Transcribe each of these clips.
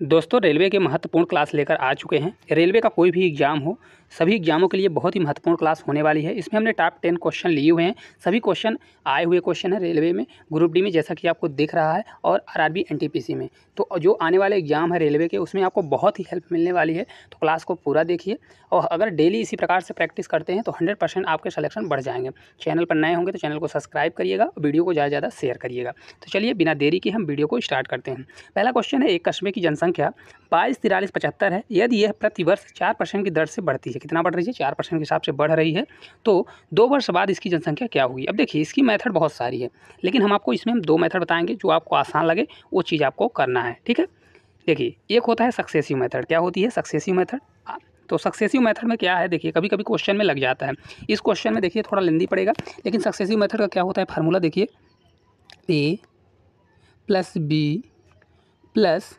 दोस्तों रेलवे के महत्वपूर्ण क्लास लेकर आ चुके हैं। रेलवे का कोई भी एग्जाम हो, सभी एग्जामों के लिए बहुत ही महत्वपूर्ण क्लास होने वाली है। इसमें हमने टॉप 10 क्वेश्चन लिए हुए हैं। सभी क्वेश्चन आए हुए क्वेश्चन है रेलवे में, ग्रुप डी में, जैसा कि आपको दिख रहा है, और आरआरबी एनटीपीसी में। तो जो आने वाले एग्जाम है रेलवे के, उसमें आपको बहुत ही हेल्प मिलने वाली है। तो क्लास को पूरा देखिए, और अगर डेली इसी प्रकार से प्रैक्टिस करते हैं तो 100% आपके सिलेक्शन बढ़ जाएंगे। चैनल पर नए होंगे तो चैनल को सब्सक्राइब करिएगा, वीडियो को ज़्यादा से ज़्यादा शेयर करिएगा। तो चलिए बिना देरी के हम वीडियो को स्टार्ट करते हैं। पहला क्वेश्चन है, एक कस्बे की जनसंख्या 224375 है। यदि यह प्रतिवर्ष 4% की दर से बढ़ती है, कितना बढ़ रही है? 4% के हिसाब से बढ़ रही है, तो 2 वर्ष बाद इसकी जनसंख्या क्या होगी? अब देखिए, इसकी मेथड बहुत सारी है, लेकिन हम आपको इसमें 2 मेथड बताएंगे, जो आपको आसान लगे वो चीज़ आपको करना है। ठीक है, देखिए, एक होता है सक्सेसिव मेथड। क्या होती है सक्सेसिव मेथड? तो सक्सेसिव मेथड में क्या है, देखिए कभी कभी क्वेश्चन में लग जाता है। इस क्वेश्चन में देखिए थोड़ा लेंदी पड़ेगा, लेकिन सक्सेसिव मेथड का क्या होता है फार्मूला? देखिए, A plus B plus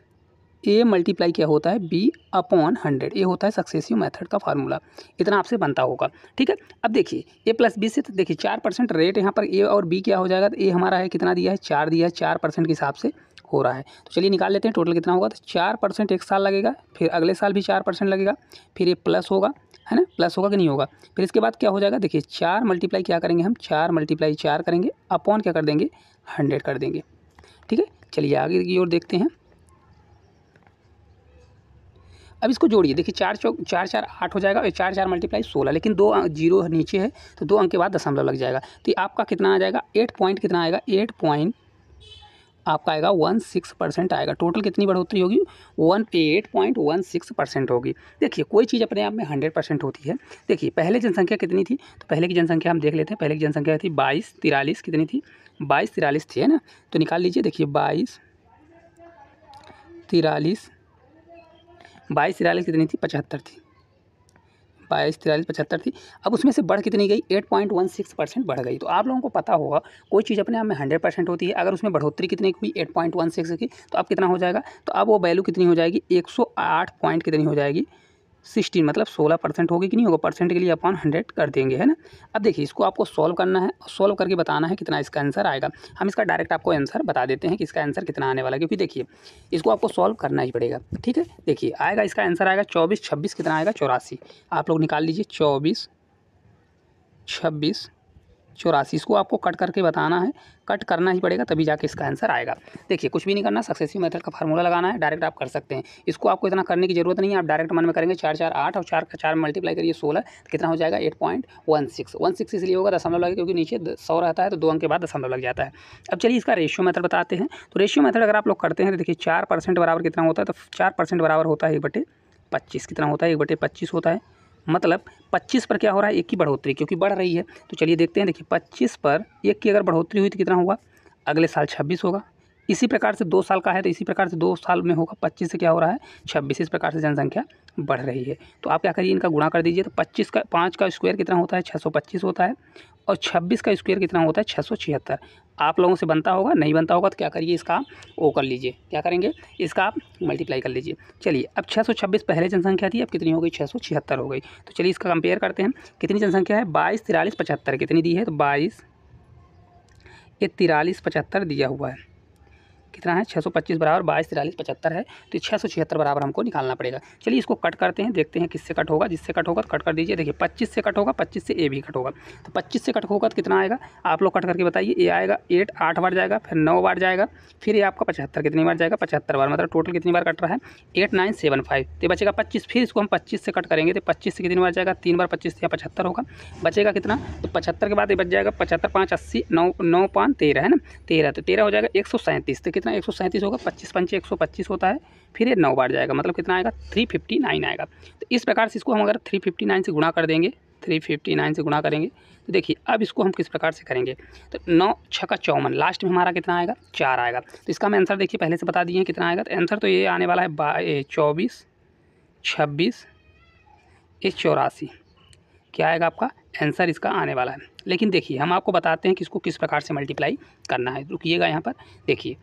A multiply क्या होता है? B upon 100। ये होता है सक्सेसिव मेथड का फार्मूला। इतना आपसे बनता होगा। ठीक है, अब देखिए ए प्लस बी से, तो देखिए 4% रेट यहाँ पर ए और बी क्या हो जाएगा? तो ए हमारा है, कितना दिया है? 4 दिया है, 4% के हिसाब से हो रहा है। तो चलिए निकाल लेते हैं टोटल कितना होगा। तो 4% एक साल लगेगा, फिर अगले साल भी 4% लगेगा, फिर ये प्लस होगा, है ना? प्लस होगा कि नहीं होगा? फिर इसके बाद क्या हो जाएगा? देखिए 4 मल्टीप्लाई क्या करेंगे हम? 4 मल्टीप्लाई 4 करेंगे, अपॉन क्या कर देंगे? 100 कर देंगे। ठीक है, चलिए आगे की ओर देखते हैं। अब इसको जोड़िए, देखिए 4 चौक 4 4 8 हो जाएगा, और 4 4 मल्टीप्लाई 16, लेकिन 2 जीरो नीचे है, तो 2 अंक के बाद दशमलव लग जाएगा। तो आपका कितना आ जाएगा? 8 पॉइंट कितना आएगा? 8 पॉइंट आपका आएगा 16% आएगा। टोटल कितनी बढ़ोतरी होगी? 8.16% होगी। देखिए कोई चीज़ अपने आप में 100% होती है। देखिए पहले जनसंख्या कितनी थी? तो पहले की जनसंख्या हम देख लेते हैं। पहले की जनसंख्या थी 2243, कितनी थी? 2243 थी, है ना? तो निकाल लीजिए, देखिए 2243 कितनी थी? 75 थी। 2243 75 थी। अब उसमें से बढ़ कितनी गई? 8.16% बढ़ गई। तो आप लोगों को पता होगा, कोई चीज़ अपने आप में 100% होती है। अगर उसमें बढ़ोतरी कितनी हुई? 8.16 की, तो अब कितना हो जाएगा? तो अब वो वैल्यू कितनी हो जाएगी? 108 पॉइंट कितनी हो जाएगी? 16, मतलब 16% होगी कि नहीं होगा? परसेंट के लिए अपॉन 100 कर देंगे, है ना? अब देखिए इसको आपको सॉल्व करना है, सॉल्व करके बताना है कितना इसका आंसर आएगा। हम इसका डायरेक्ट आपको आंसर बता देते हैं कि इसका आंसर कितना आने वाला है, क्योंकि देखिए इसको आपको सॉल्व करना ही पड़ेगा। ठीक है, देखिए आएगा, इसका आंसर आएगा 24 26 कितना आएगा? 84। आप लोग निकाल लीजिए, 24 26 84। इसको आपको कट करके बताना है, कट करना ही पड़ेगा, तभी जाके इसका आंसर आएगा। देखिए कुछ भी नहीं करना, सक्सेसिव मेथड का फार्मूला लगाना है, डायरेक्ट आप कर सकते हैं। इसको आपको इतना करने की जरूरत नहीं है, आप डायरेक्ट मन में करेंगे। 4 4 8 और 4 का 4 मल्टीप्लाई करिए 16, तो कितना हो जाएगा? 8.16 इसलिए होगा, दशमलव लगेगा, क्योंकि नीचे 100 रहता है, तो 2 अंक के बाद दशमलव लग जाता है। अब चलिए इसका रेशियो मेथड बताते हैं। तो रेशियो मेथड अगर आप लोग करते हैं तो देखिए 4% बराबर कितना होता है? तो 4% बराबर होता है 1/25। कितना होता है? 1/25 होता है। मतलब 25 पर क्या हो रहा है? 1 की बढ़ोतरी, क्योंकि बढ़ रही है। तो चलिए देखते हैं, देखिए 25 पर 1 की अगर बढ़ोतरी हुई तो कितना होगा? अगले साल 26 होगा। इसी प्रकार से 2 साल का है, तो इसी प्रकार से 2 साल में होगा। 25 से क्या हो रहा है? 26। इस प्रकार से जनसंख्या बढ़ रही है। तो आप क्या करिए, इनका गुणा कर दीजिए। तो 25 का 5 का स्क्वायर कितना होता है? 625 होता है, और 26 का स्क्वायर कितना होता है? 676। आप लोगों से बनता होगा, नहीं बनता होगा तो क्या करिए, इसका वो कर लीजिए। क्या करेंगे? इसका आप मल्टीप्लाई कर लीजिए। चलिए अब 626 पहले जनसंख्या थी, अब कितनी हो गई? 676 हो गई। तो चलिए इसका कंपेयर करते हैं। कितनी जनसंख्या है? 22 43 75 कितनी दी है? तो 22 ये 43 75 दिया हुआ है। कितना है? 625 बराबर 22 43 75 है, तो 676 बराबर हमको निकालना पड़ेगा। चलिए इसको कट करते हैं, देखते हैं किससे कट होगा। जिससे कट होगा तो कट कर दीजिए। देखिए 25 से कट होगा, 25 से ए भी कट होगा। तो 25 से कट होगा तो कितना आएगा? आप लोग कट करके बताइए। ए आएगा 8 8 बार जाएगा, फिर 9 बार जाएगा, फिर ये आपका 75 कितनी बार जाएगा? 75 बार। मतलब टोटल कितनी बार कट रहा है? 8975। तो बचेगा 25। फिर इसको हम 25 से कट करेंगे, तो 25 से कितनी बार जाएगा? 3 बार 25 या 75 होगा। बचेगा कितना? तो 75 के बाद ये बच जाएगा 75 5 80, 9 9 5 13, है ना? 13, तो 13 हो जाएगा 137। तो कितना? 137 होगा। 25 पंचे 125 होता है, फिर ये 9 बार जाएगा, मतलब कितना आएगा? 359 आएगा। तो इस प्रकार से इसको हम अगर 359 से गुणा कर देंगे, 359 से गुणा करेंगे, तो देखिए अब इसको हम किस प्रकार से करेंगे। तो 9 6 54, लास्ट में हमारा कितना आएगा? 4 आएगा। तो इसका मैं आंसर देखिए पहले से बता दिए कितना आएगा। तो आंसर तो ये आने वाला है 24 26 84। क्या आएगा आपका आंसर? इसका आने वाला है। लेकिन देखिए हम आपको बताते हैं कि इसको किस प्रकार से मल्टीप्लाई करना है। रुकिएगा, यहाँ पर देखिए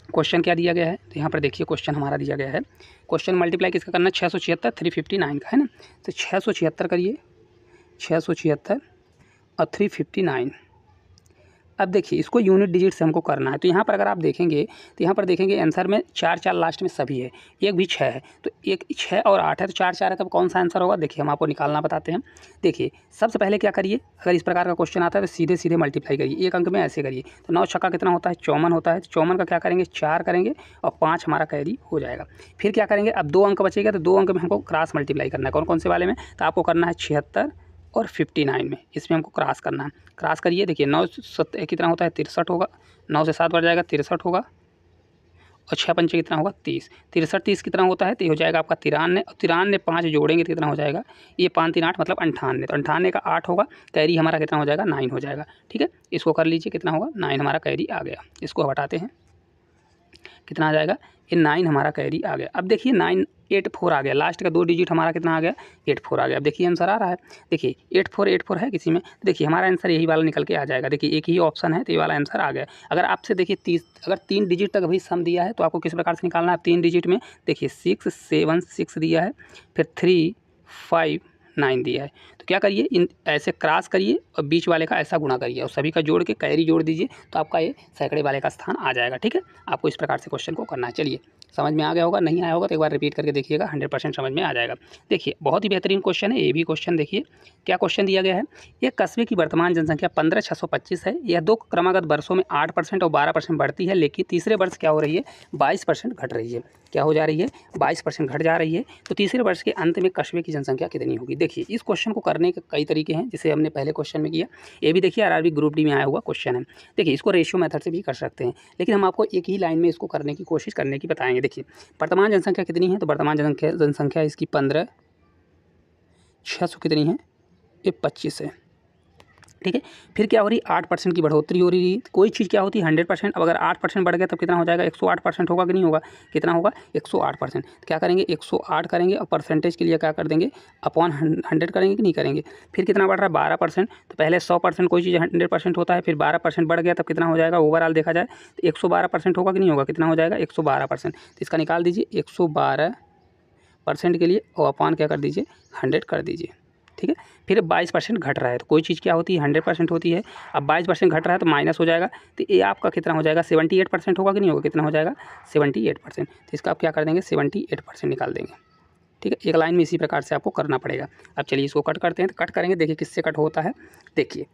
क्वेश्चन क्या दिया गया है। तो यहाँ पर देखिए क्वेश्चन हमारा दिया गया है। क्वेश्चन मल्टीप्लाई किसका करना है? 676 359 का, है ना? तो 676 करिए, 676 और 359। अब देखिए इसको यूनिट डिजिट से हमको करना है, तो यहाँ पर अगर आप देखेंगे तो यहाँ पर देखेंगे आंसर में 4 4 लास्ट में सभी है, एक भी 6 है, तो एक 6 और 8 है, तो 4 4 है, तब कौन सा आंसर होगा? देखिए हम आपको निकालना बताते हैं। देखिए सबसे पहले क्या करिए, अगर इस प्रकार का क्वेश्चन आता है तो सीधे सीधे मल्टीप्लाई करिए, एक अंक में ऐसे करिए, तो 9 छक्का कितना होता है? 54 होता है, तो 54 का क्या करेंगे? 4 करेंगे और 5 हमारा कैरी हो जाएगा। फिर क्या करेंगे, अब 2 अंक बचेगा, तो 2 अंक में हमको क्रॉस मल्टीप्लाई करना है, कौन कौन से वाले में? तो आपको करना है 76 और 59 में, इसमें हमको क्रॉस करना है। क्रॉस करिए, देखिए 9 7 कितना होता है? 63 होगा, 9 से 7 बढ़ जाएगा 63 होगा, और 6 पंचे कितना होगा? 30, 63 30 कितना होता है? तो ये हो जाएगा आपका 93, और 93 5 जोड़ेंगे तो कितना हो जाएगा? ये 5 3 8 मतलब 98, तो 98 का 8 होगा, कैरी हमारा कितना हो जाएगा? 9 हो जाएगा। ठीक है, इसको कर लीजिए, कितना होगा? 9 हमारा कैरी आ गया। इसको हटाते हैं, कितना आ जाएगा? ये 9 हमारा कैरी आ गया। अब देखिए 984 आ गया, लास्ट का 2 डिजिट हमारा कितना आ गया? 84 आ गया। अब देखिए आंसर आ रहा है, देखिए 84 है किसी में, तो देखिए हमारा आंसर यही वाला निकल के आ जाएगा। देखिए एक ही ऑप्शन है, तो ये वाला आंसर आ गया। अगर आपसे देखिए 30 अगर 3 डिजिट तक भी सम दिया है तो आपको किस प्रकार से निकालना है? 3 डिजिट में देखिए 6 7 6 दिया है, फिर 3 5 9 दिया है, तो क्या करिए, इन ऐसे क्रॉस करिए और बीच वाले का ऐसा गुणा करिए और सभी का जोड़ के कैरी जोड़ दीजिए, तो आपका ये सैकड़े वाले का स्थान आ जाएगा। ठीक है, आपको इस प्रकार से क्वेश्चन को करना है। चलिए समझ में आ गया होगा, नहीं आया होगा तो एक बार रिपीट करके देखिएगा, 100% समझ में आ जाएगा। देखिए बहुत ही बेहतरीन क्वेश्चन है ये भी क्वेश्चन। देखिए क्या क्वेश्चन दिया गया है, एक कस्बे की वर्तमान जनसंख्या 15,625 है, यह 2 क्रमागत वर्षों में 8% और 12% बढ़ती है, लेकिन तीसरे वर्ष क्या हो रही है? 22% घट रही है। क्या हो जा रही है? 22% घट जा रही है, तो तीसरे वर्ष के अंत में कस्बे की जनसंख्या कितनी होगी? देखिए इस क्वेश्चन को करने के कई तरीके हैं, जिसे हमने पहले क्वेश्चन में किया, ये भी देखिए आरआरबी ग्रुप डी में आया हुआ क्वेश्चन है। देखिए इसको रेशियो मेथड से भी कर सकते हैं, लेकिन हम आपको एक ही लाइन में इसको करने की कोशिश करने की बताएंगे। देखिए वर्तमान जनसंख्या कितनी है? तो वर्तमान जनसंख्या इसकी 15,600 कितनी है? ये 25 है। ठीक है, फिर क्या हो रही? 8% की बढ़ोतरी हो रही है। कोई चीज़ क्या होती है? 100%। अब अगर 8% बढ़ गया तो कितना हो जाएगा? 108% होगा कि नहीं होगा? कितना होगा? 108%। क्या करेंगे? 108 करेंगे और परसेंटेज के लिए क्या कर देंगे? अपॉन 100 करेंगे कि नहीं करेंगे? फिर कितना बढ़ रहा है? 12%। तो पहले 100% कोई चीज़ 100% होता है, फिर 12% बढ़ गया तब कितना हो जाएगा? ओवरऑल देखा जाए तो 112% होगा कि नहीं होगा? कितना हो जाएगा? 112%। तो इसका निकाल दीजिए, 112% के लिए और अपॉन क्या कर दीजिए? 100 कर दीजिए। ठीक है, फिर 22% घट रहा है, तो कोई चीज़ क्या होती है? 100% होती है। अब 22% घट रहा है तो माइनस हो जाएगा, तो ये आपका कितना हो जाएगा? 78% होगा कि नहीं होगा? कितना हो जाएगा? 78%। तो इसका आप क्या कर देंगे? 78% निकाल देंगे। ठीक है, एक लाइन में इसी प्रकार से आपको करना पड़ेगा। अब चलिए इसको कट करते हैं, तो कट करेंगे, देखिए किससे कट होता है। देखिए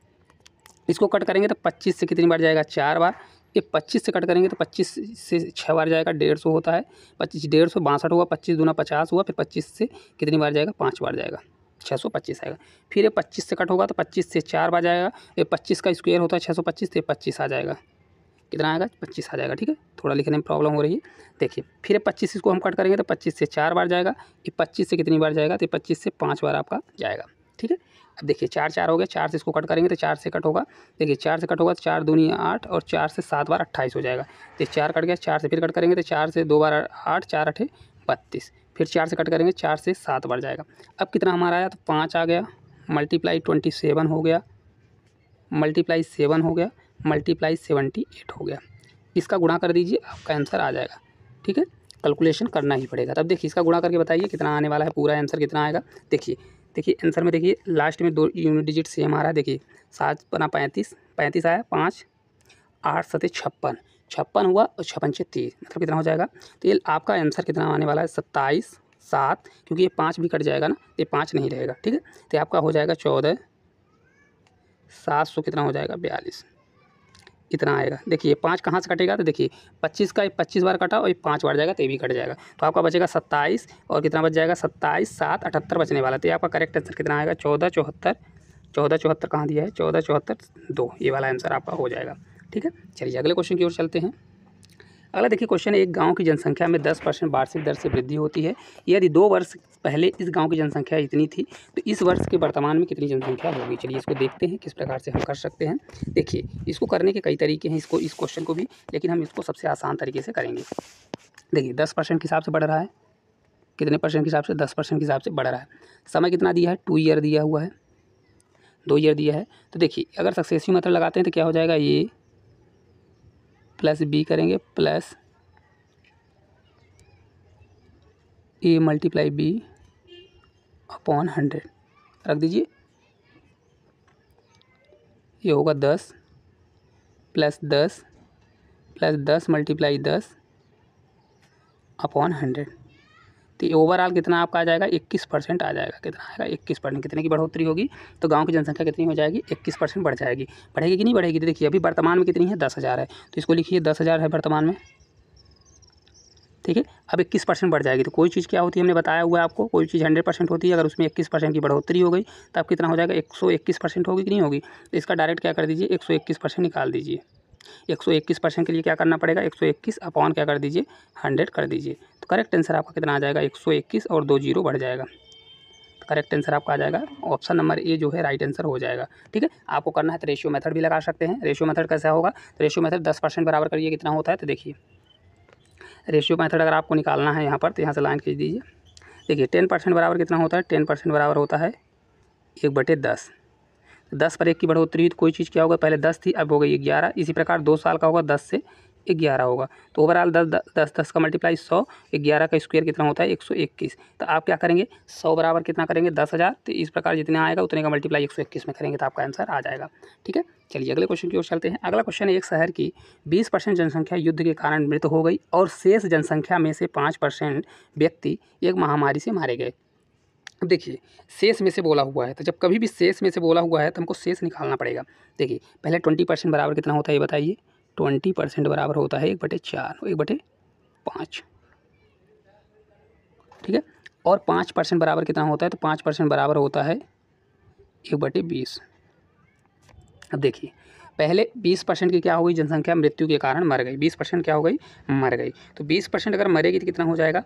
इसको कट करेंगे तो 25 से कितनी बार जाएगा? 4 बार। ये 25 से कट करेंगे तो 25 से 6 बार जाएगा, 150 होता है। 25 150 62 हुआ, 25 दूना 50 हुआ, फिर 25 से कितनी बार जाएगा? 5 बार जाएगा, 625 आएगा। फिर ये 25 से कट होगा तो 25 से 4 बार जाएगा, ये 25 का स्क्वायर होता है 625, तो 25 आ जाएगा। कितना आएगा? 25 आ जाएगा। ठीक है, थोड़ा लिखने में प्रॉब्लम हो रही है। देखिए फिर 25 इसको हम कट करेंगे तो 25 से 4 बार जाएगा, ये 25 से कितनी बार जाएगा? तो 25 से 5 बार आपका जाएगा। ठीक है, अब देखिए 4 4 हो गया, 4 से इसको कट करेंगे तो 4 से कट होगा। देखिए 4 से कट होगा तो 4 दूनी 8 और 4 से 7 बार 28 हो जाएगा। तो 4 कट गया, 4 से फिर कट करेंगे तो 4 से 2 बार 8, 4 8 32, फिर 4 से कट करेंगे, 4 से 7 बार जाएगा। अब कितना हमारा आया? तो 5 आ गया, मल्टीप्लाई 27 हो गया, मल्टीप्लाई 7 हो गया, मल्टीप्लाई 78 हो गया। इसका गुणा कर दीजिए, आपका आंसर आ जाएगा। ठीक है, कैलकुलेशन करना ही पड़ेगा। तब देखिए इसका गुणा करके बताइए कितना आने वाला है, पूरा आंसर कितना आएगा। देखिए देखिए आंसर में देखिए लास्ट में 2 यूनिट डिजिट सेम आ रहा है। देखिए 7 बना 35, 35 आया, 5 8 7 56, 56 हुआ और 6 पंचे 30, मतलब कितना हो जाएगा? तो ये आपका आंसर कितना आने वाला है? 27 7, क्योंकि ये 5 भी कट जाएगा ना, तो ये 5 नहीं रहेगा। ठीक है, तो आपका हो जाएगा 14 700 कितना हो जाएगा? 42, इतना आएगा। देखिए 5 कहाँ से कटेगा? तो देखिए 25 का 25 बार कटा और ये 5 बार जाएगा तो ये भी कट जाएगा, तो आपका बचेगा 27 और कितना बच जाएगा? 27 7 78 बचने वाला। तो ये आपका करेक्ट आंसर कितना आएगा? 14 74, 14 74 कहाँ दिया है? 14 74 2, ये वाला आंसर आपका हो जाएगा। ठीक है, चलिए अगले क्वेश्चन की ओर चलते हैं। अगला देखिए क्वेश्चन, एक गांव की जनसंख्या में 10% वार्षिक दर से वृद्धि होती है, यदि 2 वर्ष पहले इस गांव की जनसंख्या इतनी थी तो इस वर्ष के वर्तमान में कितनी जनसंख्या होगी? चलिए इसको देखते हैं किस प्रकार से हम कर सकते हैं। देखिए इसको करने के कई तरीके हैं, इस क्वेश्चन को भी, लेकिन हम इसको सबसे आसान तरीके से करेंगे। देखिए 10% के हिसाब से बढ़ रहा है, कितने परसेंट के हिसाब से? 10% के हिसाब से बढ़ रहा है। समय कितना दिया है? 2 ईयर दिया हुआ है, 2 ईयर दिया है। तो देखिए अगर सक्सेसिव मेथड लगाते हैं तो क्या हो जाएगा? ये प्लस बी करेंगे, plus A multiply B upon 100 रख दीजिए, ये होगा 10 +10 मल्टीप्लाई 10 अपॉन 100। तो ओवरऑल कितना आपका आ जाएगा 21% आ जाएगा। कितना आएगा 21%। कितने की बढ़ोतरी होगी तो गांव की जनसंख्या कितनी हो जाएगी 21% बढ़ जाएगी। बढ़ेगी कि नहीं बढ़ेगी? तो देखिए अभी वर्तमान में कितनी है 10,000 है, तो इसको लिखिए 10,000 है वर्तमान में, ठीक है। अब 21% बढ़ जाएगी तो कोई चीज़ क्या होती है हमने बताया हुआ है आपको, कोई चीज़ 100% होती है, अगर उसमें 21% की बढ़ोतरी हो गई तब कितना हो जाएगा 121% होगी कि नहीं होगी। तो इसका डायरेक्ट क्या कर दीजिए 121% निकाल दीजिए। 121% के लिए क्या करना पड़ेगा 121 अपॉन क्या कर दीजिए 100 कर दीजिए। तो करेक्ट आंसर आपका कितना आ जाएगा 121 और 2 जीरो बढ़ जाएगा। तो करेक्ट आंसर आपका आ जाएगा ऑप्शन नंबर ए जो है राइट आंसर हो जाएगा, ठीक है। आपको करना है तो रेशियो मेथड भी लगा सकते हैं। रेशियो मेथड कैसा होगा तो रेशियो मेथड 10% बराबर करिए कितना होता है। तो देखिए रेशियो मेथड अगर आपको निकालना है यहाँ पर तो यहाँ से लाइन खींच दीजिए। देखिए 10% बराबर कितना होता है 10% बराबर होता है 1/10। 10 पर 1 की बढ़ोतरी हुई तो कोई चीज़ क्या होगा पहले 10 थी अब हो गई 11। इसी प्रकार 2 साल का होगा 10 से 11 होगा। तो ओवरऑल 10 का मल्टीप्लाई 100, 11 का स्क्वायर कितना होता है 121। तो आप क्या करेंगे 100 बराबर कितना करेंगे 10,000। तो इस प्रकार जितना आएगा उतने का मल्टीप्लाई 121 में करेंगे तो आपका आंसर आ जाएगा, ठीक है। चलिए अगले क्वेश्चन की ओर चलते हैं। अगला क्वेश्चन है एक शहर की 20% जनसंख्या युद्ध के कारण मृत हो गई और शेष जनसंख्या में से 5% व्यक्ति एक महामारी से मारे गए। अब देखिए शेष में से बोला हुआ है तो जब कभी भी शेष में से बोला हुआ है तो हमको शेष निकालना पड़ेगा। देखिए पहले 20% बराबर कितना होता है ये बताइए। 20% बराबर होता है 1/4 1/5, ठीक है। और 5% बराबर कितना होता है तो 5% बराबर होता है 1/20। अब देखिए पहले 20% की क्या हो गई जनसंख्या मृत्यु के कारण मर गई। 20% क्या हो गई मर गई। तो 20% अगर मरेगी तो कितना हो जाएगा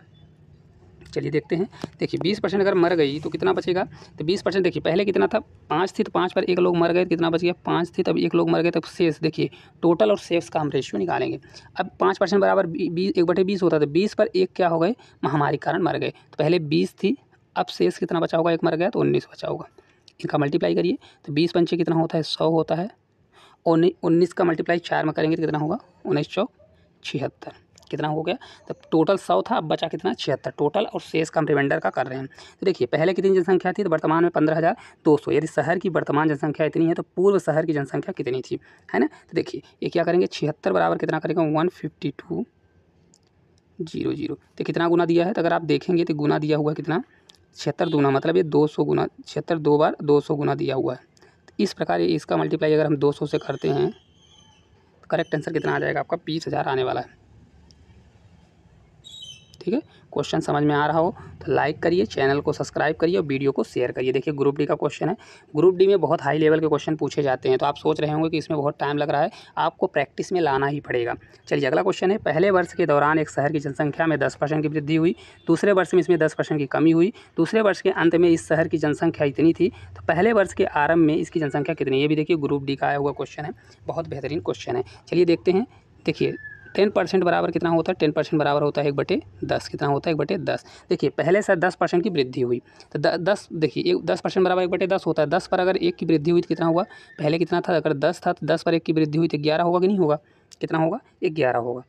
चलिए देखते हैं। देखिए 20% अगर मर गई तो कितना बचेगा तो 20% देखिए पहले कितना था 5 थी तो 5 पर 1 लोग मर गए तो कितना बच गया 5 थी तब 1 लोग मर गए तब शेष। देखिए टोटल और शेष का हम रेशियो निकालेंगे। अब 5% बराबर 1/20 होता है तो 20 पर 1 क्या हो गए महामारी कारण मर गए। तो पहले 20 थी अब शेष कितना बचा होगा 1 मर गया तो 19 बचा होगा। इनका मल्टीप्लाई करिए तो 20 पंचे कितना होता है 100 होता है। 19 का मल्टीप्लाई 4 में करेंगे तो कितना होगा 19 चौक 76 कितना हो गया। तब टोटल 100 था अब बचा कितना 76। टोटल और शेष का हम रिमाइंडर का कर रहे हैं। तो देखिए पहले कितनी जनसंख्या थी तो वर्तमान में 15,200। यदि शहर की वर्तमान जनसंख्या इतनी है तो पूर्व शहर की जनसंख्या कितनी थी है ना। तो देखिए ये क्या करेंगे 76 बराबर कितना करेंगे 152,000। तो कितना गुना दिया है तो अगर आप देखेंगे तो गुना दिया हुआ है कितना 76 दूना मतलब ये 200 गुना 76 2 बार 200 गुना दिया हुआ है। तो इस प्रकार इसका मल्टीप्लाई अगर हम 200 से करते हैं तो करेक्ट आंसर कितना आ जाएगा आपका 20,000 आने वाला है, ठीक है। क्वेश्चन समझ में आ रहा हो तो लाइक करिए, चैनल को सब्सक्राइब करिए और वीडियो को शेयर करिए। देखिए ग्रुप डी का क्वेश्चन है। ग्रुप डी में बहुत हाई लेवल के क्वेश्चन पूछे जाते हैं तो आप सोच रहे होंगे कि इसमें बहुत टाइम लग रहा है, आपको प्रैक्टिस में लाना ही पड़ेगा। चलिए अगला क्वेश्चन है पहले वर्ष के दौरान एक शहर की जनसंख्या में 10% की वृद्धि हुई, दूसरे वर्ष में इसमें 10% की कमी हुई, दूसरे वर्ष के अंत में इस शहर की जनसंख्या इतनी थी तो पहले वर्ष के आरंभ में इसकी जनसंख्या कितनी। ये भी देखिए ग्रुप डी का आया हुआ क्वेश्चन है, बहुत बेहतरीन क्वेश्चन है। चलिए देखते हैं। देखिए 10% बराबर कितना होता है 10% बराबर होता है 1/10। कितना होता है 1/10। देखिए पहले से 10% की वृद्धि हुई तो 10 देखिए 10% बराबर 1/10 होता है। 10 पर अगर 1 की वृद्धि हुई तो कितना हुआ पहले कितना था अगर 10 था तो 10 पर 1 की वृद्धि हुई तो 11 होगा कि नहीं होगा। कितना होगा 11 होगा,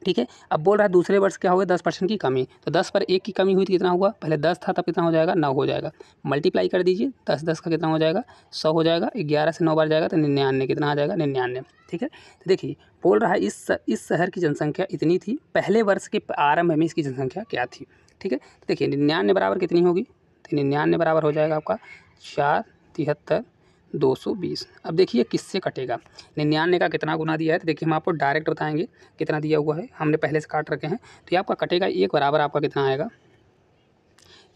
ठीक है। अब बोल रहा है दूसरे वर्ष क्या होगा 10% की कमी। तो 10 पर 1 की कमी हुई तो कितना हुआ पहले 10 था तब कितना हो जाएगा 9 हो जाएगा। मल्टीप्लाई कर दीजिए 10 का कितना हो जाएगा 100 हो जाएगा। 11 से 9 बार जाएगा तो 99 कितना आ जाएगा 99, ठीक है। तो देखिए बोल रहा है इस शहर की जनसंख्या इतनी थी पहले वर्ष के आरंभ में इसकी जनसंख्या क्या थी, ठीक है। तो देखिए 99 बराबर कितनी होगी तो 99 बराबर हो जाएगा आपका 4 73 220। अब देखिए किससे कटेगा 99 का कितना गुना दिया है तो देखिए हम आपको डायरेक्ट बताएंगे कितना दिया हुआ है, हमने पहले से काट रखे हैं। तो ये आपका कटेगा 1 बराबर आपका कितना आएगा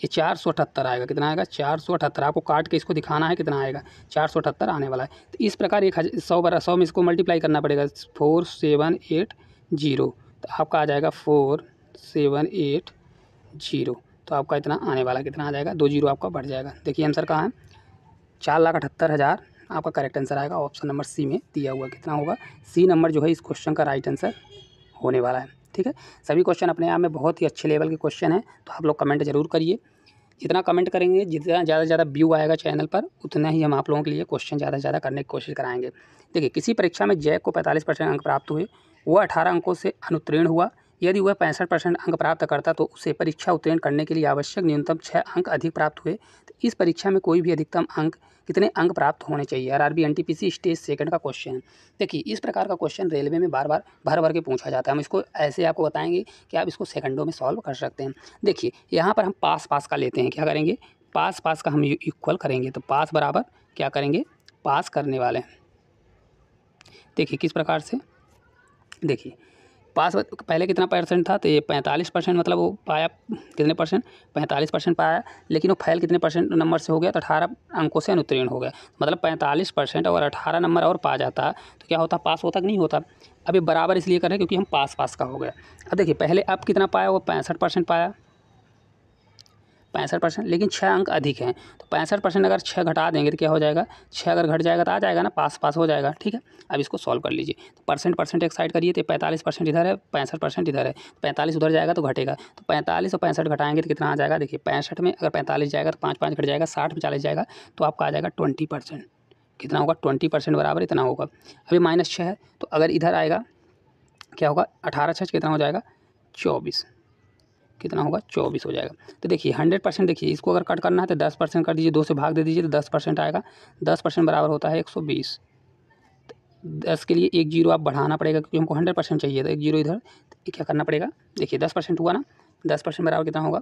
ये 478 आएगा। कितना आएगा 478। आपको काट के इसको दिखाना है कितना आएगा 478 आने वाला है। तो इस प्रकार 100 में इसको मल्टीप्लाई करना पड़ेगा 4780 तो आपका आ जाएगा 4780। तो आपका इतना आने वाला कितना आ जाएगा 2 जीरो आपका बढ़ जाएगा। देखिए आंसर कहाँ है 4,78,000 आपका करेक्ट आंसर आएगा। ऑप्शन नंबर सी में दिया हुआ कितना होगा सी नंबर जो है इस क्वेश्चन का राइट आंसर होने वाला है, ठीक है। सभी क्वेश्चन अपने आप में बहुत ही अच्छे लेवल के क्वेश्चन हैं तो आप लोग कमेंट जरूर करिए। जितना कमेंट करेंगे जितना ज़्यादा से ज़्यादा व्यू आएगा चैनल पर उतना ही हम आप लोगों के लिए क्वेश्चन ज़्यादा से ज़्यादा करने की कोशिश कराएंगे। देखिए किसी परीक्षा में जैक को 45% अंक प्राप्त हुए, वह 18 अंकों से अनुत्तीर्ण हुआ, यदि वह 65% अंक प्राप्त करता तो उसे परीक्षा उत्तीर्ण करने के लिए आवश्यक न्यूनतम 6 अंक अधिक प्राप्त हुए। तो इस परीक्षा में कोई भी अधिकतम अंक कितने अंक प्राप्त होने चाहिए? आरआरबी एनटीपीसी स्टेज सेकंड का क्वेश्चन है। देखिए इस प्रकार का क्वेश्चन रेलवे में बार बार भर भर के पूछा जाता है। हम इसको ऐसे आपको बताएंगे कि आप इसको सेकंडों में सॉल्व कर सकते हैं। देखिए यहाँ पर हम पास पास का लेते हैं, क्या करेंगे? पास पास का हम इक्वल करेंगे। तो पास बराबर क्या करेंगे? पास करने वाले हैं। देखिए किस प्रकार से, देखिए पास पहले कितना परसेंट था? तो ये 45% मतलब वो पाया कितने परसेंट? 45% पाया। लेकिन वो फेल कितने परसेंट नंबर से हो गया? तो 18 अंकों से अनुत्तीर्ण हो गया। मतलब 45% और 18 नंबर और पा जाता तो क्या होता? पास होता कि नहीं होता? अब ये बराबर इसलिए कर रहे हैं क्योंकि हम पास पास का हो गया। अब देखिए पहले अब कितना पाया? वो 65% पाया, 65%, लेकिन 6 अंक अधिक हैं। तो 65% अगर 6 घटा देंगे तो क्या हो जाएगा? 6 अगर घट जाएगा तो आ जाएगा ना, पास पास हो जाएगा। ठीक है, अब इसको सॉल्व कर लीजिए। तो परसेंट एक साइड करिए। तो 45% इधर है, 65% इधर है। 45 उधर जाएगा तो घटेगा। तो 45 और 65 घटाएंगे तो कितना आ जाएगा? देखिए 65 में अगर 45 जाएगा तो 5 5 घट जाएगा, 60 में 40 जाएगा तो आपका आ जाएगा 20%। कितना होगा? 20% बराबर इतना होगा। अभी -6 है तो अगर इधर आएगा क्या होगा? 18 6 कितना हो जाएगा? 24। कितना होगा? 24 हो जाएगा। तो देखिए 100%, देखिए इसको अगर कट करना है तो 10% कर दीजिए, 2 से भाग दे दीजिए तो 10% आएगा। 10% बराबर होता है 120। 10 के लिए 1 जीरो आप बढ़ाना पड़ेगा क्योंकि हमको 100% चाहिए। तो 1 जीरो इधर, तो क्या करना पड़ेगा? देखिए 10% हुआ ना, 10% बराबर कितना होगा?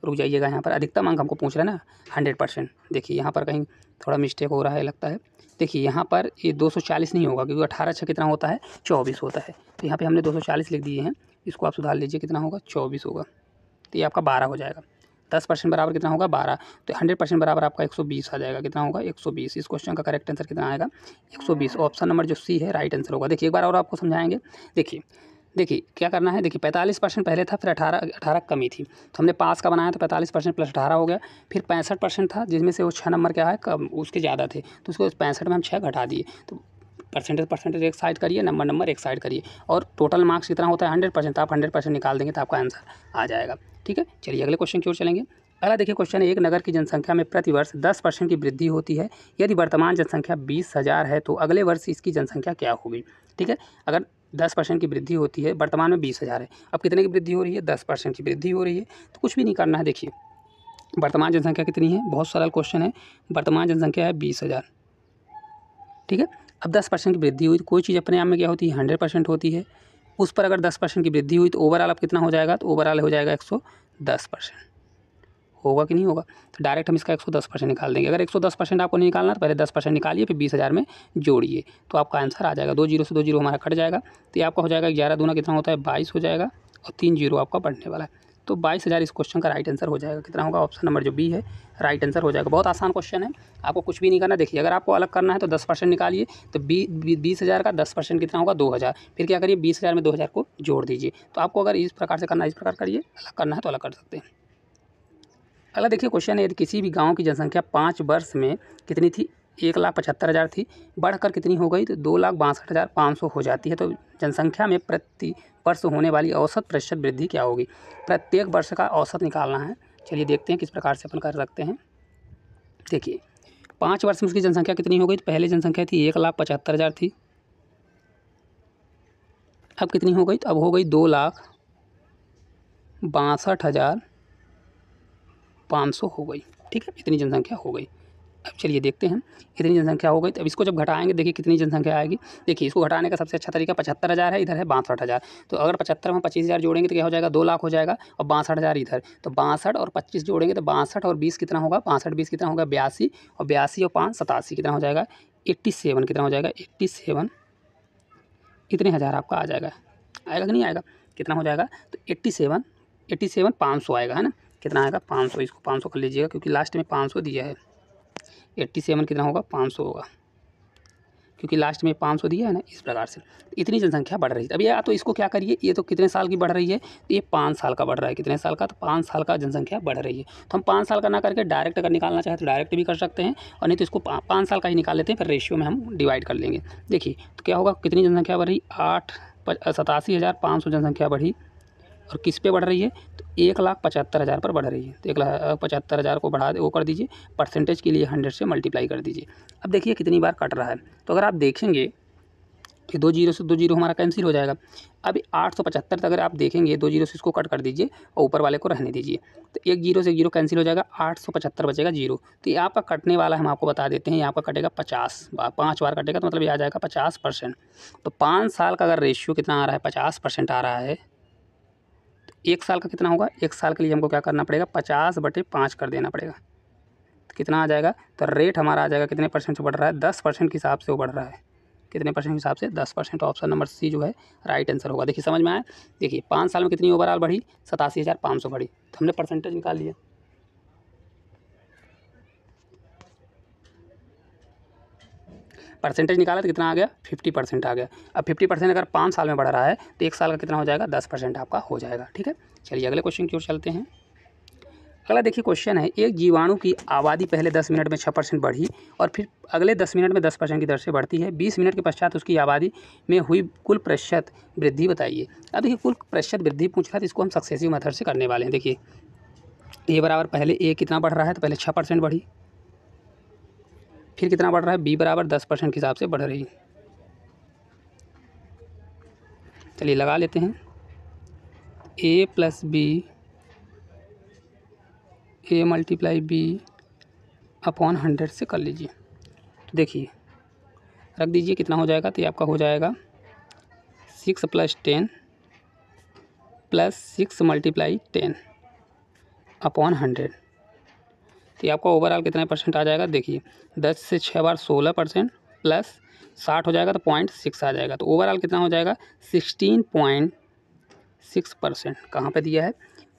रुक जाइएगा, यहाँ पर अधिकतम अंक हमको पूछ रहा है ना 100%। देखिए यहाँ पर कहीं थोड़ा मिस्टेक हो रहा है लगता है। देखिए यहाँ पर ये 240 नहीं होगा क्योंकि 18 6 कितना होता है? 24 होता है। तो यहाँ पे हमने 240 लिख दिए हैं, इसको आप सुधार लीजिए, कितना होगा? 24 होगा। तो ये आपका 12 हो जाएगा। 10% बराबर कितना होगा? 12। तो 100% बराबर आपका 120 आ जाएगा। कितना होगा? 120। इस क्वेश्चन का करेक्ट आंसर कितना आएगा? 120। ऑप्शन नंबर जो सी है राइट आंसर होगा। देखिए एक बार और आपको समझाएंगे। देखिए क्या करना है? देखिए 45% पहले था, फिर 18 कमी थी, तो हमने पास का बनाया तो 45% प्लस 18 हो गया। फिर 65% था जिसमें से वो 6 नंबर क्या है कम, उसके ज़्यादा थे, तो उसको 65 में हम 6 घटा दिए। तो परसेंटेज एक साइड करिए, नंबर एक साइड करिए, और टोटल मार्क्स कितना होता है? 100%। आप 100% निकाल देंगे तो आपका आंसर आ जाएगा। ठीक है, चलिए अगले क्वेश्चन की ओर चलेंगे। अगला देखिए क्वेश्चन है, एक नगर की जनसंख्या में प्रतिवर्ष 10% की वृद्धि होती है। यदि वर्तमान जनसंख्या 20,000 है तो अगले वर्ष इसकी जनसंख्या क्या होगी? ठीक है, अगर 10% की वृद्धि होती है, वर्तमान में 20,000 है, अब कितने की वृद्धि हो रही है? 10% की वृद्धि हो रही है। तो कुछ भी नहीं करना है। देखिए वर्तमान जनसंख्या कितनी है? बहुत सरल क्वेश्चन है। वर्तमान जनसंख्या है 20,000। ठीक है, अब 10% की वृद्धि हुई तो कोई चीज़ अपने आप में क्या होती है? 100% होती है। उस पर अगर 10% की वृद्धि हुई तो ओवरऑल अब कितना हो जाएगा? तो ओवरऑल हो जाएगा 110%। होगा कि नहीं होगा? तो डायरेक्ट हम इसका 110% निकाल देंगे। अगर 110% आपको नहीं निकालना तो पहले 10% निकालिए, फिर 20,000 में जोड़िए तो आपका आंसर आ जाएगा। 2 जीरो से 2 जीरो हमारा कट जाएगा, तो ये आपका हो जाएगा 11 दूना कितना होता है? 22 हो जाएगा, और 3 जीरो आपका बढ़ने वाला है। तो 22,000 इस क्वेश्चन का राइट आंसर हो जाएगा। कितना होगा? ऑप्शन नंबर जो बी है राइट आंसर हो जाएगा। बहुत आसान क्वेश्चन है, आपको कुछ भी नहीं करना। देखिए अगर आपको अलग करना है तो 10% निकालिए, तो 20,000 का 10% कितना होगा? 2,000। फिर क्या करिए? 20,000 में 2,000 को जोड़ दीजिए। तो आपको अगर इस प्रकार से करना है, इस प्रकार करिए, अलग करना है तो अलग कर सकते हैं। अगला देखिए क्वेश्चन है, यदि किसी भी गांव की जनसंख्या 5 वर्ष में कितनी थी? 1,75,000 थी, बढ़कर कितनी हो गई? तो 2,62,500 हो जाती है। तो जनसंख्या में प्रति वर्ष होने वाली औसत प्रतिशत वृद्धि क्या होगी? प्रत्येक वर्ष का औसत निकालना है। चलिए देखते हैं किस प्रकार से अपन कर सकते हैं। देखिए 5 वर्ष में उसकी जनसंख्या कितनी हो गई? तो पहले जनसंख्या थी 1,75,000 थी, अब कितनी हो गई? तो अब हो गई 2,62,500 हो गई। ठीक है, इतनी जनसंख्या हो गई। अब चलिए देखते हैं, इतनी जनसंख्या हो गई तो अब इसको जब घटाएंगे, देखिए कितनी जनसंख्या आएगी। देखिए इसको घटाने का सबसे अच्छा तरीका 75,000 है, इधर है 62,000। तो अगर 75 में 25,000 जोड़ेंगे तो क्या हो जाएगा? 2 लाख हो जाएगा, और 62,000 इधर। तो 62 और 25 जोड़ेंगे तो 62 और 20 कितना होगा? 62 20 कितना होगा? 82, और 82 और 5 87 कितना हो जाएगा? 87 कितना हो जाएगा? 87 इतने हज़ार आपका आ जाएगा। आएगा कि नहीं आएगा? कितना हो जाएगा? तो 87 500 आएगा, है ना? कितना आएगा? 500। इसको 500 कर लीजिएगा क्योंकि लास्ट में 500 दिया है। 87 कितना होगा? 500 होगा, क्योंकि लास्ट में 500 दिया है ना, इस प्रकार से इतनी जनसंख्या बढ़ रही है। अब ये तो इसको क्या करिए, ये तो कितने साल की बढ़ रही है? तो ये 5 साल का बढ़ रहा है। कितने साल का? तो 5 साल का जनसंख्या बढ़ रही है। तो हम 5 साल का ना करके डायरेक्ट अगर निकालना चाहें तो डायरेक्ट भी कर सकते हैं, और नहीं तो इसको 5 साल का ही निकाल लेते हैं, फिर रेशियो में हम डिवाइड कर लेंगे। देखिए तो क्या होगा? कितनी जनसंख्या बढ़ रही? 87,500 जनसंख्या बढ़ी, और किस पे बढ़ रही है? तो 1,75,000 पर बढ़ रही है। तो 1,75,000 को बढ़ा वो कर दीजिए, परसेंटेज के लिए 100 से मल्टीप्लाई कर दीजिए। अब देखिए कितनी बार कट रहा है। तो अगर आप देखेंगे ये 2 जीरो से 2 जीरो हमारा कैंसिल हो जाएगा। अब 875 तक अगर आप देखेंगे 2 जीरो से इसको कट कर दीजिए और ऊपर वाले को रहने दीजिए, तो 1 जीरो से 1 जीरो कैंसिल हो जाएगा, 875 बचेगा जीरो। तो ये आपका कटने वाला हम आपको बता देते हैं, ये आपका कटेगा 50 बार, 5 बार कटेगा तो मतलब ये आ जाएगा 50%। तो 5 साल का अगर रेशियो कितना आ रहा है 50% आ रहा है, तो 1 साल का कितना होगा, 1 साल के लिए हमको क्या करना पड़ेगा 50/5 कर देना पड़ेगा। तो कितना आ जाएगा, तो रेट हमारा आ जाएगा कितने परसेंट से बढ़ रहा है, 10% के हिसाब से वो बढ़ रहा है। कितने परसेंट के हिसाब से, 10%। ऑप्शन नंबर सी जो है राइट आंसर होगा। देखिए समझ में आया। देखिए 5 साल में कितनी ओवरऑल बढ़ी, 87,500 बढ़ी। तो हमने परसेंटेज निकाल लिया। परसेंटेज निकाला तो कितना आ गया, 50% आ गया। अब 50% अगर 5 साल में बढ़ रहा है तो 1 साल का कितना हो जाएगा, 10% आपका हो जाएगा। ठीक है, चलिए अगले क्वेश्चन की ओर चलते हैं। अगला देखिए क्वेश्चन है, एक जीवाणु की आबादी पहले 10 मिनट में 6% बढ़ी और फिर अगले 10 मिनट में 10% की दर से बढ़ती है। 20 मिनट के पश्चात उसकी आबादी में हुई कुल प्रतिशत वृद्धि बताइए। अब देखिए कुल प्रतिशत वृद्धि पूछ रहा है, तो इसको हम सक्सेसिव मेथड से करने वाले हैं। देखिए ए बराबर पहले ए कितना बढ़ रहा है, तो पहले 6% बढ़ी, फिर कितना बढ़ रहा है, बी बराबर 10% के हिसाब से बढ़ रही। चलिए लगा लेते हैं, ए plus B, A multiply B upon 100 से कर लीजिए। तो देखिए रख दीजिए, कितना हो जाएगा, तो ये आपका हो जाएगा 6 + 10 + 6 × 10 अपॉन 100। तो ये आपका ओवरऑल कितने परसेंट आ जाएगा, देखिए 10 से 6 बार 16% प्लस 60 हो जाएगा तो 0.6 आ जाएगा। तो ओवरऑल कितना हो जाएगा, 16.6%। कहाँ पे दिया है,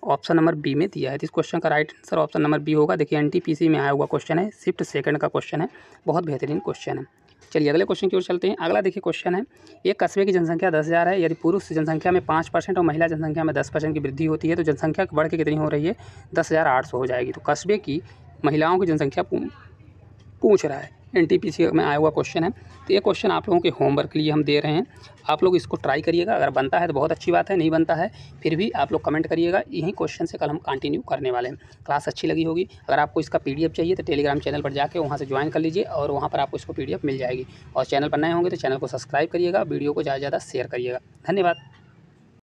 ऑप्शन नंबर बी में दिया है। तो इस क्वेश्चन का right answer option number B होगा। देखिए एनटीपीसी में आया हुआ क्वेश्चन है, शिफ्ट सेकंड का क्वेश्चन है, बहुत बेहतरीन क्वेश्चन है। चलिए अगले क्वेश्चन की ओर चलते हैं। अगला देखिए क्वेश्चन है, एक कस्बे की जनसंख्या 10,000 है, यदि पुरुष जनसंख्या में 5% और महिला जनसंख्या में 10% की वृद्धि होती है तो जनसंख्या बढ़ के कितनी हो रही है, 10,800 हो जाएगी। तो कस्बे की महिलाओं की जनसंख्या पूछ रहा है, एनटीपीसी में आया हुआ क्वेश्चन है। तो ये क्वेश्चन आप लोगों के होमवर्क के लिए हम दे रहे हैं, आप लोग इसको ट्राई करिएगा। अगर बनता है तो बहुत अच्छी बात है, नहीं बनता है फिर भी आप लोग कमेंट करिएगा। यही क्वेश्चन से कल हम कंटिन्यू करने वाले हैं। क्लास अच्छी लगी होगी, अगर आपको इसका पीडीएफ चाहिए तो टेलीग्राम चैनल पर जाके वहाँ से ज्वाइन कर लीजिए और वहाँ पर आपको इसको पीडीएफ मिल जाएगी। और चैनल पर नए होंगे तो चैनल को सब्सक्राइब करिएगा, वीडियो को ज़्यादा से ज़्यादा शेयर करिएगा। धन्यवाद।